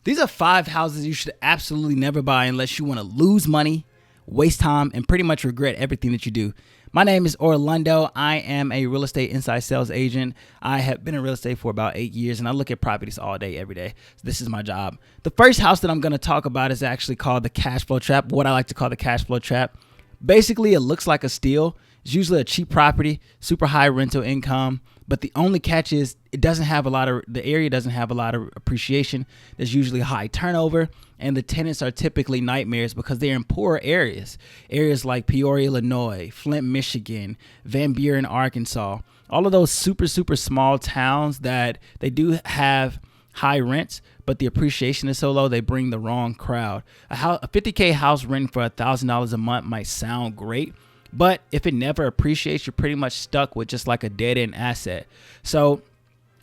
These are 5 houses you should absolutely never buy unless you want to lose money, waste time, and pretty much regret everything that you do. My name is Orlando. I am a real estate inside sales agent. I have been in real estate for about 8 years, and I look at properties all day, every day. So this is my job. The first house that I'm going to talk about is actually called the cash flow trap, what I like to call the cash flow trap. Basically, it looks like a steal. It's usually a cheap property, super high rental income. But the only catch is the area doesn't have a lot of appreciation. There's usually high turnover, and the tenants are typically nightmares because they're in poor areas. Areas like Peoria, Illinois, Flint, Michigan, Van Buren, Arkansas. All of those super small towns that they do have high rents, but the appreciation is so low, they bring the wrong crowd. A $50K house rent for $1,000 a month might sound great, but if it never appreciates, you're pretty much stuck with just like a dead end asset. So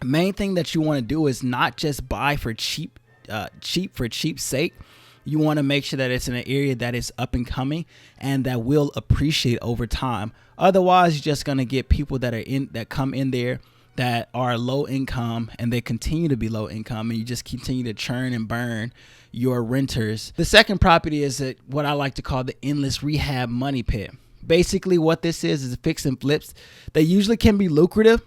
the main thing that you want to do is not just buy for cheap for cheap's sake. You want to make sure that it's in an area that is up and coming and that will appreciate over time. Otherwise, you're just going to get people that come in there that are low income, and they continue to be low income, and you just continue to churn and burn your renters. The second property is what I like to call the endless rehab money pit. Basically, what this is fix and flips. They usually can be lucrative.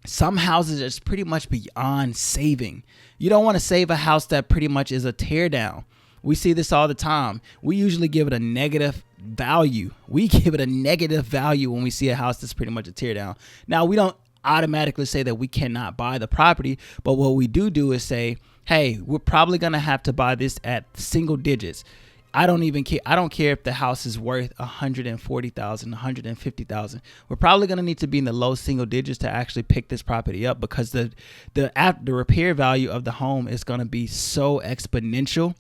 Some houses are pretty much beyond saving. You don't want to save a house that pretty much is a tear down. We see this all the time. We usually give it a negative value. We give it a negative value when we see a house that's pretty much a tear down. Now, we don't automatically say that we cannot buy the property, but what we do is say, hey, we're probably going to have to buy this at single digits. I don't even care. I don't care if the house is worth $140,000, $150,000. We're probably going to need to be in the low single digits to actually pick this property up, because the repair value of the home is going to be so exponential.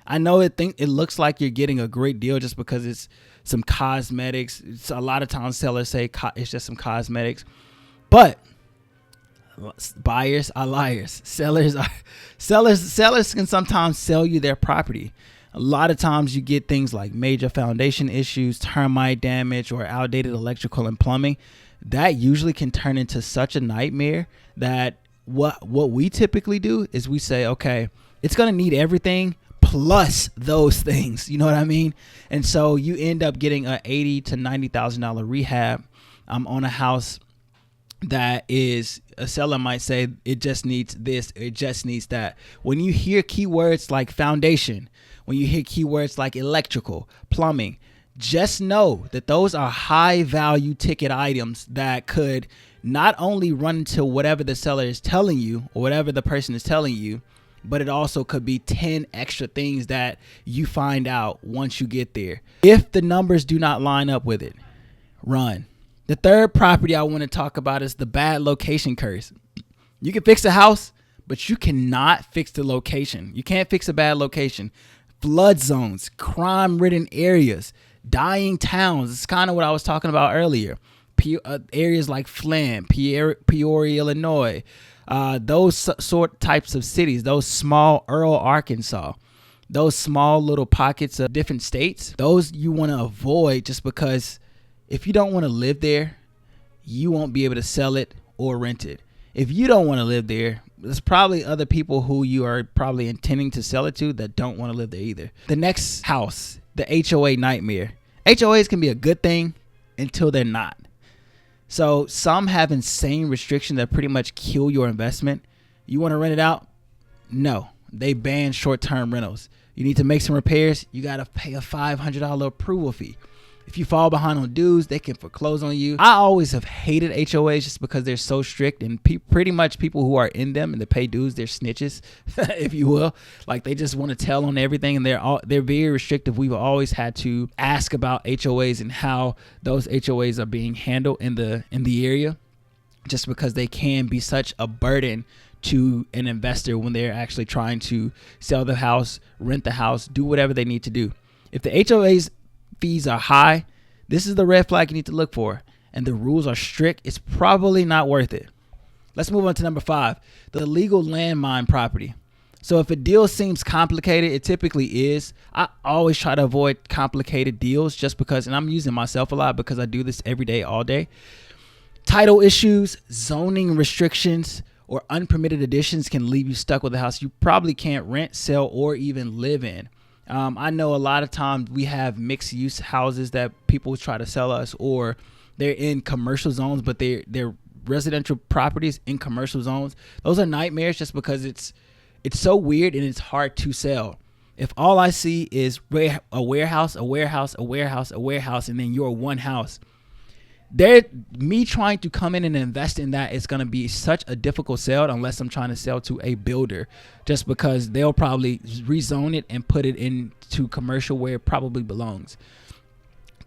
I know it looks like you're getting a great deal just because it's some cosmetics. A lot of times sellers say it's just some cosmetics, but buyers are liars. Sellers can sometimes sell you their property. A lot of times you get things like major foundation issues, termite damage, or outdated electrical and plumbing. That usually can turn into such a nightmare that what we typically do is we say, okay, it's going to need everything plus those things. You know what I mean? And so you end up getting a $80,000 to $90,000 rehab on a house that is, a seller might say it just needs this, it just needs that. When you hear keywords like foundation, when you hear keywords like electrical, plumbing, just know that those are high value ticket items that could not only run into whatever the seller is telling you or whatever the person is telling you, but it also could be 10 extra things that you find out once you get there. If the numbers do not line up with it, run. The third property I want to talk about is the bad location curse. You can fix a house, but you cannot fix the location. You can't fix a bad location. Flood zones, crime-ridden areas, dying towns. It's kind of what I was talking about earlier. Areas like Flint, Peoria, Illinois, those sort types of cities, those small rural Arkansas, those small little pockets of different states, those you want to avoid, just because if you don't want to live there, you won't be able to sell it or rent it. If you don't want to live there, there's probably other people who you are probably intending to sell it to that don't want to live there either. The next house, the HOA nightmare. HOAs can be a good thing until they're not. So some have insane restrictions that pretty much kill your investment. You want to rent it out? No, they ban short-term rentals. You need to make some repairs. You got to pay a $500 approval fee. If you fall behind on dues, they can foreclose on you. I always have hated HOAs just because they're so strict, and pretty much people who are in them and they pay dues, they're snitches, if you will. Like, they just want to tell on everything, and they're very restrictive. We've always had to ask about HOAs and how those HOAs are being handled in the area, just because they can be such a burden to an investor when they're actually trying to sell the house, rent the house, do whatever they need to do. If the HOAs fees are high, this is the red flag you need to look for, and the rules are strict, it's probably not worth it. Let's move on to number 5, the illegal landmine property. So if a deal seems complicated, it typically is. I always try to avoid complicated deals just because, and I'm using myself a lot because I do this every day, all day. Title issues, zoning restrictions, or unpermitted additions can leave you stuck with a house you probably can't rent, sell, or even live in. I know a lot of times we have mixed use houses that people try to sell us, or they're in commercial zones, but they're residential properties in commercial zones. Those are nightmares just because it's so weird and it's hard to sell. If all I see is a warehouse, and then you're one house, me trying to come in and invest in that is going to be such a difficult sell unless I'm trying to sell to a builder, just because they'll probably rezone it and put it into commercial where it probably belongs.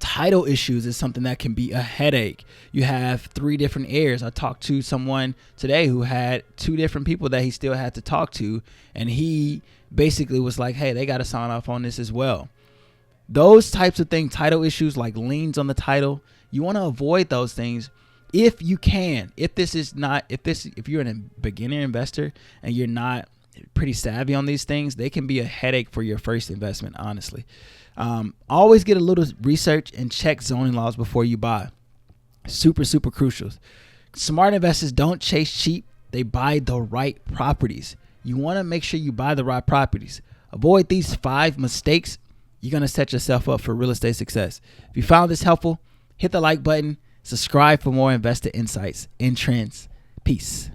Title issues is something that can be a headache. You have 3 different heirs. I talked to someone today who had 2 different people that he still had to talk to, and he basically was like, hey, they got to sign off on this as well. Those types of things, title issues like liens on the title, you want to avoid those things if you can. If you're a beginner investor and you're not pretty savvy on these things, they can be a headache for your first investment, honestly. Always get a little research and check zoning laws before you buy. Super, super crucial. Smart investors don't chase cheap. They buy the right properties. You want to make sure you buy the right properties. Avoid these 5 mistakes. You're going to set yourself up for real estate success. If you found this helpful, hit the like button, subscribe for more investor insights and trends. Peace.